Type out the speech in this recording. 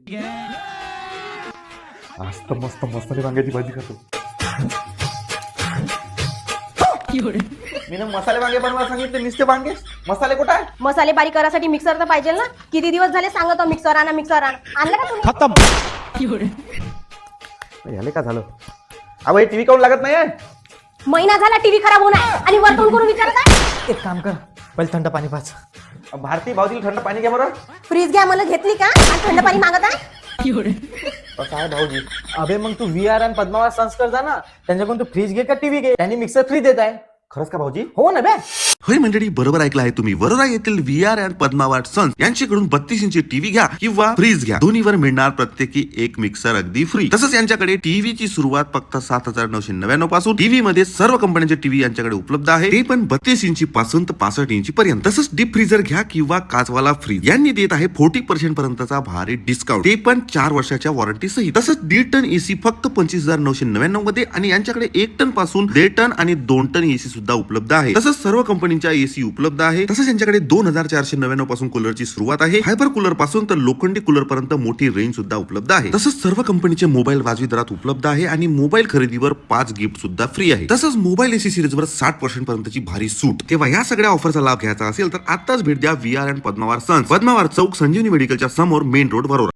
आज तर मस्त मसाले वांग्याची भाजी खातो. मी ना मसाले वांगे बनवायला सांगितले, नुसते वांगे. मसाले कुठे आहे? मसाले बारीक करायसाठी मिक्सर तर पाहिजे ना. किती दिवस झाले सांगतो मिक्सर आणा मिक्सर आणा. आणलं का तुम्ही? खतम. याले का झालं? अहो, हे टीव्ही काऊन लागत नाही? महिना झाला टीव्ही खराब होऊन आहे आणि वरतून करून विचारत आहे. एक काम कर, पहिले थंड पाणी पाच. भारती भाऊजी थंड पाणी घ्या बरं. फ्रीज घ्या मला घेतली का आणि थंड पाणी मागत आहे. कसं आहे भाऊजी? अबे मग तू VR आणि पद्मावत संस्कार जा ना, त्यांच्याकडून तू फ्रीज घे का टीव्ही घे, त्यांनी मिक्सर फ्री देत आहे. खरंच का भाऊजी? हो ना बे. होय मंडळी, बरोबर ऐकलं आहे तुम्ही. वरोरा येथील VR अँड पद्मावत सन्स यांच्याकडून 32 इंची टीव्ही घ्या किंवा फ्रीज घ्या, दोन्हीवर मिळणार प्रत्येकी एक मिक्सर अगदी फ्री. तसंच यांच्याकडे टीव्हीची सुरुवात फक्त 7,999 पासून. टीव्ही मध्ये सर्व कंपन्यांचे टीव्ही यांच्याकडे उपलब्ध आहे, ते पण 32 इंची पासून तर 65 इंची पर्यंत. तसंच डीप फ्रीजर घ्या किंवा काचवाला फ्रीज, यांनी देत आहे 40% पर्यंतचा भारी डिस्काउंट, ते पण 4 वर्षाच्या वॉरंटी सहित. तसंच 1.5 टन एसी फक्त 25,999 मध्ये आणि यांच्याकडे 1 टन पासून 1.5 टन आणि 2 टन एसी सुद्धा उपलब्ध आहे. तसंच सर्व कंपनीच्या एसी उपलब्ध आहे. तसंच यांच्याकडे 2,499 पासून कूलरची सुरुवात आहे. हायपर कूलर पासून तर लोखंडी कूलर पर्यंत मोठी रेंज सुद्धा उपलब्ध आहे. तसंच सर्व कंपनीचे मोबाईल वाजवी दरात उपलब्ध आहे आणि मोबाईल खरेदीवर 5 गिफ्ट सुद्धा फ्री आहे. तसंच मोबाईल एसी सिरीज वर 60% पर्यंतची भारी सूट. तेव्हा या सगळ्या ऑफरचा लाभ घ्यायचा असेल तर आताच भेट द्या VR and Padmavat sons, Padmavat चौक, संजीवनी मेडिकलच्या समोर, मेन रोड, वरोरा.